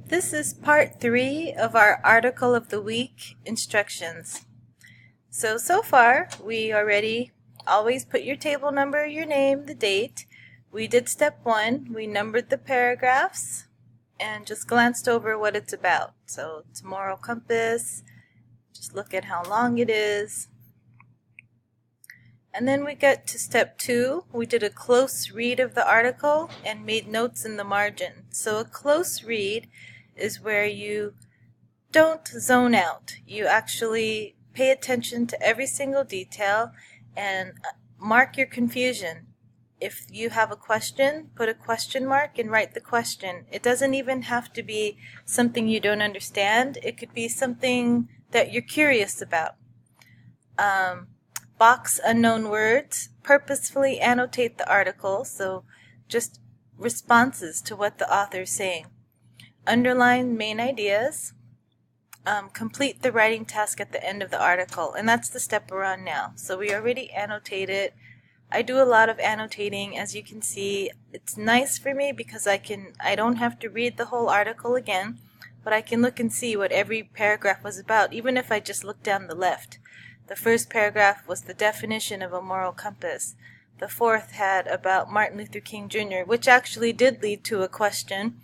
This is part 3 of our Article of the Week instructions. So far, we already always put your table number, your name, the date. We did step 1. We numbered the paragraphs and just glanced over what it's about. So it's a moral compass. Just look at how long it is. And then we get to step 2. We did a close read of the article and made notes in the margin. So a close read is where you don't zone out. You actually pay attention to every single detail and mark your confusion. If you have a question, put a question mark and write the question. It doesn't even have to be something you don't understand. It could be something that you're curious about. Box unknown words. Purposefully annotate the article, so just responses to what the author is saying. Underline main ideas. Complete the writing task at the end of the article, and that's the step we're on now. So we already annotated. I do a lot of annotating, as you can see. It's nice for me because I don't have to read the whole article again, but I can look and see what every paragraph was about, even if I just look down the left. The first paragraph was the definition of a moral compass. The fourth had about Martin Luther King Jr., which actually did lead to a question.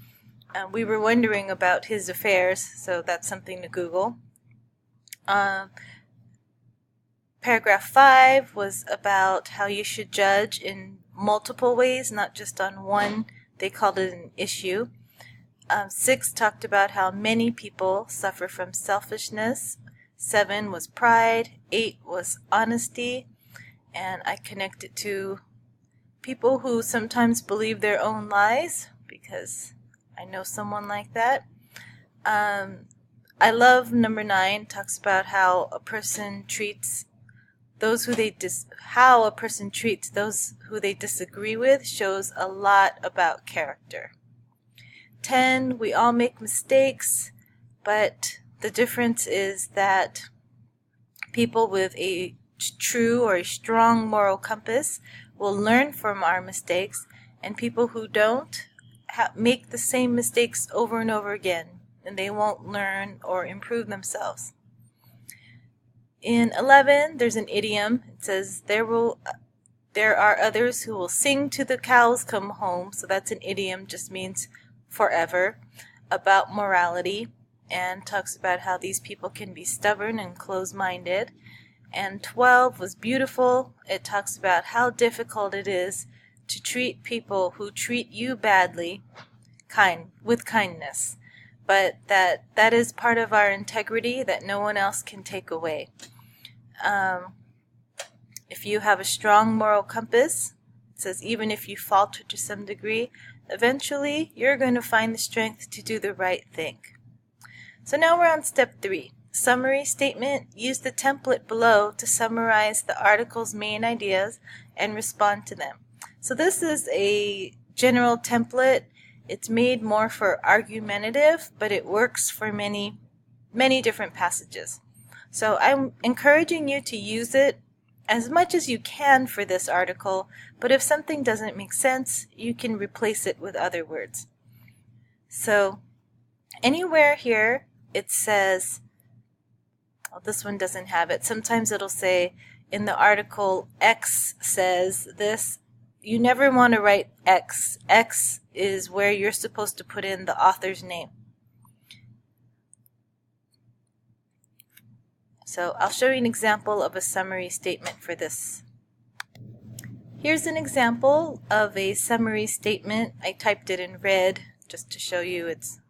We were wondering about his affairs, so that's something to Google. Paragraph 5 was about how you should judge in multiple ways, not just on one. They called it an issue. 6 talked about how many people suffer from selfishness. 7 was pride. 8 was honesty. And I connected to people who sometimes believe their own lies, because I know someone like that. I love number 9. Talks about how a person treats those who they how a person treats those who they disagree with shows a lot about character. 10. We all make mistakes, but the difference is that people with a true or a strong moral compass will learn from our mistakes, and people who don't make the same mistakes over and over again, and they won't learn or improve themselves. In 11, there's an idiom. It says, there are others who will sing till the cows come home. So that's an idiom, just means forever, about morality, and talks about how these people can be stubborn and close-minded. And 12 was beautiful. It talks about how difficult it is to treat people who treat you badly with kindness, but that is part of our integrity that no one else can take away. If you have a strong moral compass, it says even if you falter to some degree, eventually you're going to find the strength to do the right thing. So now we're on step 3. Summary statement. Use the template below to summarize the article's main ideas and respond to them. So this is a general template. It's made more for argumentative, but it works for many different passages. So I'm encouraging you to use it as much as you can for this article, but if something doesn't make sense, you can replace it with other words. So anywhere here it says, well, this one doesn't have it. Sometimes it'll say in the article X says this. You never want to write X. X is where you're supposed to put in the author's name. So I'll show you an example of a summary statement for this. Here's an example of a summary statement. I typed it in red just to show you it's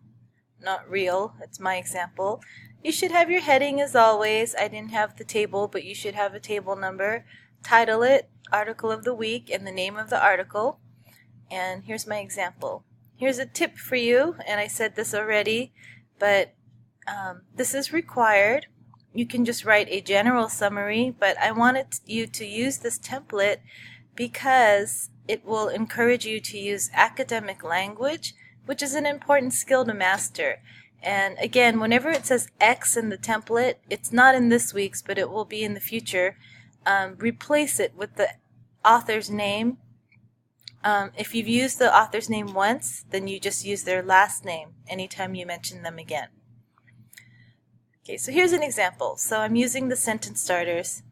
not real. It's my example. You should have your heading as always. I didn't have the table, but you should have a table number. Title it, Article of the Week, and the name of the article. And here's my example. Here's a tip for you, and I said this already, but this is required. You can just write a general summary, but I wanted you to use this template because it will encourage you to use academic language, which is an important skill to master. And again, whenever it says X in the template, it's not in this week's, but it will be in the future. Replace it with the author's name If you've used the author's name once, then you just use their last name anytime you mention them again. Okay, so here's an example. So I'm using the sentence starters.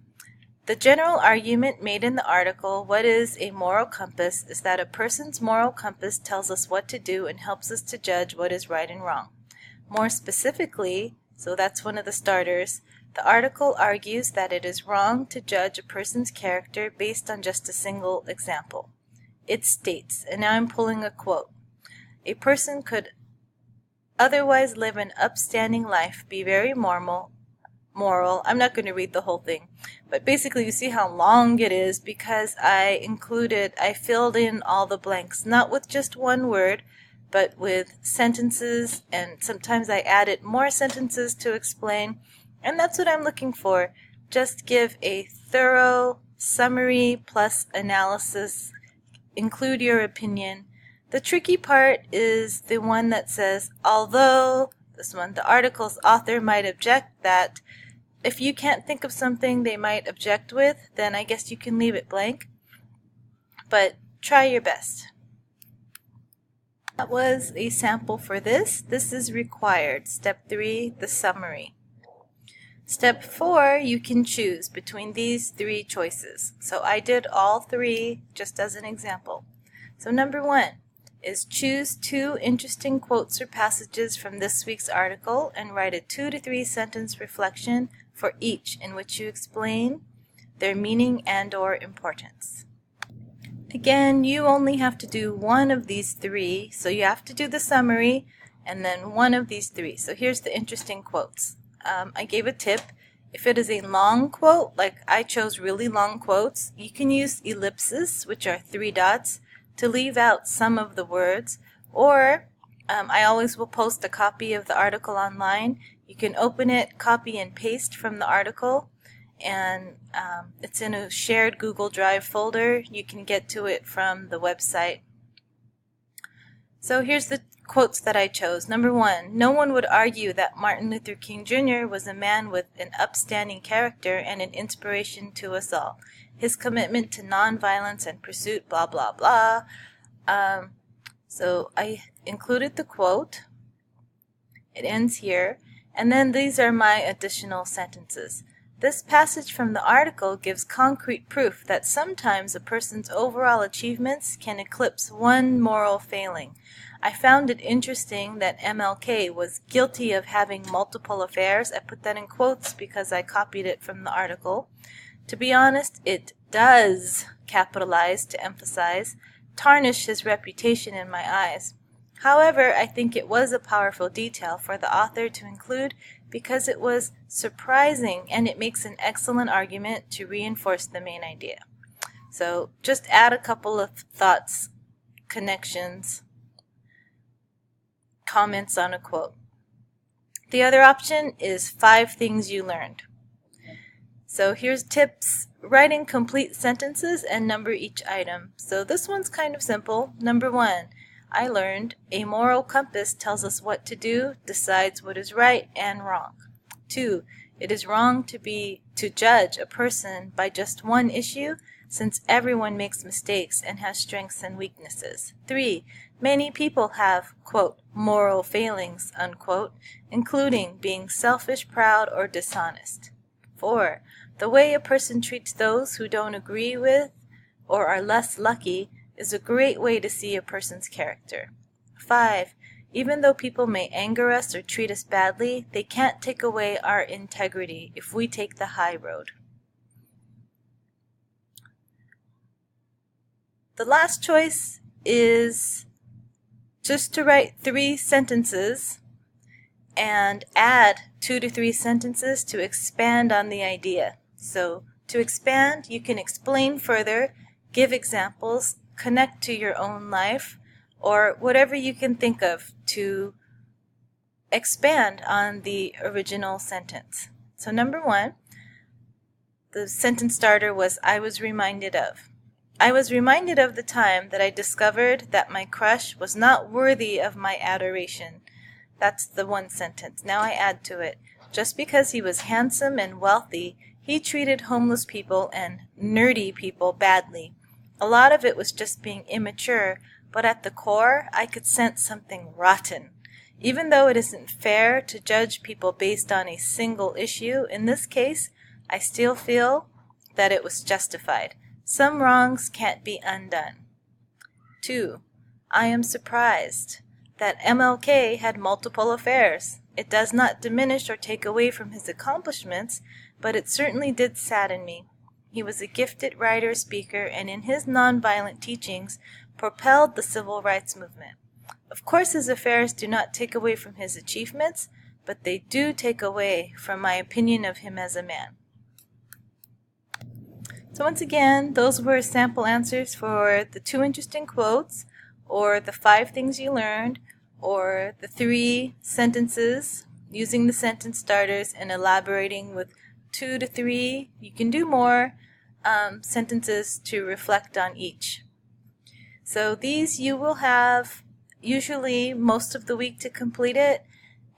The general argument made in the article, "What is a moral compass?" is that a person's moral compass tells us what to do and helps us to judge what is right and wrong. More specifically, so that's one of the starters, the article argues that it is wrong to judge a person's character based on just a single example. It states, and now I'm pulling a quote, "A person could otherwise live an upstanding life, be very moral." I'm not going to read the whole thing, but basically you see how long it is because I filled in all the blanks, not with just one word, but with sentences, and sometimes I added more sentences to explain, and that's what I'm looking for. Just give a thorough summary plus analysis, include your opinion. The tricky part is the one that says, although, this one, the article's author might object that. If you can't think of something they might object with, then I guess you can leave it blank, but try your best. That was a sample for this. This is required. Step 3, the summary. Step 4, you can choose between these 3 choices. So I did all 3 just as an example. So number 1 is choose 2 interesting quotes or passages from this week's article and write a 2 to 3 sentence reflection for each in which you explain their meaning and/or importance. Again, you only have to do one of these 3, so you have to do the summary and then one of these 3. So here's the interesting quotes. I gave a tip. If it is a long quote, like I chose really long quotes, you can use ellipses, which are 3 dots, to leave out some of the words, or I always will post a copy of the article online. You can open it, copy and paste from the article, and it's in a shared Google Drive folder. You can get to it from the website. So here's the quotes that I chose. Number 1, no one would argue that Martin Luther King Jr. was a man with an upstanding character and an inspiration to us all. His commitment to nonviolence and pursuit, blah, blah, blah. So I included the quote. It ends here. And then these are my additional sentences. This passage from the article gives concrete proof that sometimes a person's overall achievements can eclipse one moral failing. I found it interesting that MLK was guilty of having multiple affairs. I put that in quotes because I copied it from the article. To be honest, it does, capitalize to emphasize, tarnish his reputation in my eyes. However, I think it was a powerful detail for the author to include because it was surprising and it makes an excellent argument to reinforce the main idea. So just add a couple of thoughts, connections, comments on a quote. The other option is 5 things you learned. So here's tips. Writing complete sentences and number each item. So this one's kind of simple. Number 1, I learned a moral compass tells us what to do, decides what is right and wrong. 2, it is wrong to judge a person by just one issue, since everyone makes mistakes and has strengths and weaknesses. 3, many people have, quote, moral failings, unquote, including being selfish, proud, or dishonest. 4, the way a person treats those who don't agree with or are less lucky is a great way to see a person's character. 5, even though people may anger us or treat us badly, they can't take away our integrity if we take the high road. The last choice is just to write 3 sentences and add 2 to 3 sentences to expand on the idea. So to expand, you can explain further, give examples, connect to your own life, or whatever you can think of to expand on the original sentence. So number 1, the sentence starter was, I was reminded of. I was reminded of the time that I discovered that my crush was not worthy of my adoration. That's the one sentence. Now I add to it. Just because he was handsome and wealthy, he treated homeless people and nerdy people badly. A lot of it was just being immature, but at the core, I could sense something rotten. Even though it isn't fair to judge people based on a single issue, in this case, I still feel that it was justified. Some wrongs can't be undone. 2. I am surprised that MLK had multiple affairs. It does not diminish or take away from his accomplishments, but it certainly did sadden me. He was a gifted writer, speaker, and in his nonviolent teachings propelled the civil rights movement. Of course, his affairs do not take away from his achievements, but they do take away from my opinion of him as a man. So once again, those were sample answers for the 2 interesting quotes, or the 5 things you learned, or the 3 sentences using the sentence starters and elaborating with 2 to 3, you can do more, sentences to reflect on each. So these you will have usually most of the week to complete it,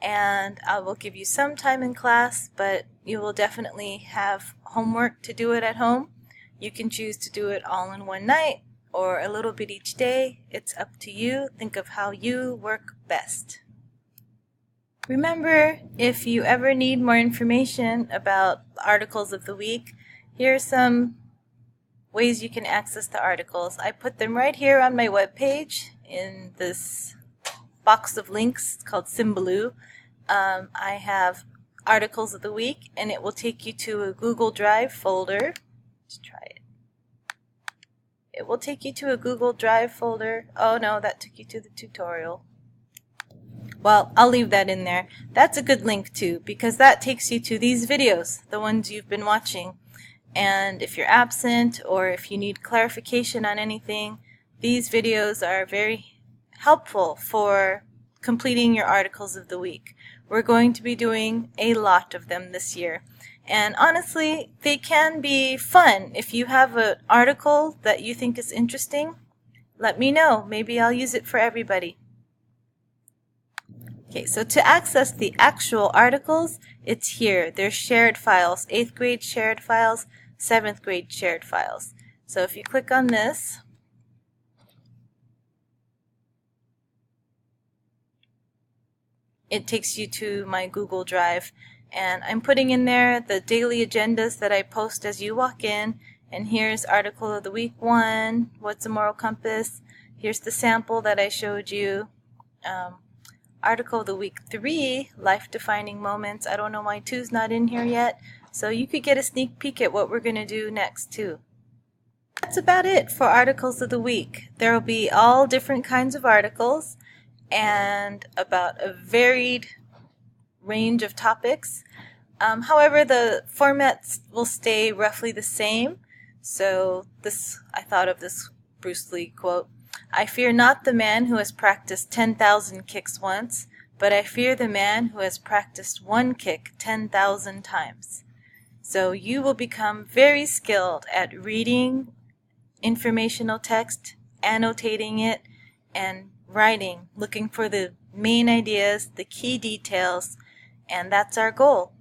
and I will give you some time in class, but you will definitely have homework to do it at home. You can choose to do it all in one night or a little bit each day. It's up to you. Think of how you work best. Remember, if you ever need more information about the articles of the week, here are some ways you can access the articles. I put them right here on my webpage in this box of links called Symbaloo. I have articles of the week, and it will take you to a Google Drive folder. Let's try it. It will take you to a Google Drive folder. Oh no, that took you to the tutorial. Well, I'll leave that in there. That's a good link too, because that takes you to these videos, the ones you've been watching. And if you're absent or if you need clarification on anything, these videos are very helpful for completing your articles of the week. We're going to be doing a lot of them this year. And honestly, they can be fun. If you have an article that you think is interesting, let me know. Maybe I'll use it for everybody. Okay, so to access the actual articles, it's here. They're shared files, 8th grade shared files, 7th grade shared files. So if you click on this, it takes you to my Google Drive. And I'm putting in there the daily agendas that I post as you walk in. And here's Article of the Week 1, What's a Moral Compass? Here's the sample that I showed you. Article of the Week 3, Life-Defining Moments. I don't know why 2's not in here yet. So you could get a sneak peek at what we're going to do next too. That's about it for Articles of the Week. There will be all different kinds of articles and about a varied range of topics. However, the formats will stay roughly the same. So I thought of this Bruce Lee quote. I fear not the man who has practiced 10,000 kicks once, but I fear the man who has practiced one kick 10,000 times. So you will become very skilled at reading informational text, annotating it, and writing, looking for the main ideas, the key details, and that's our goal.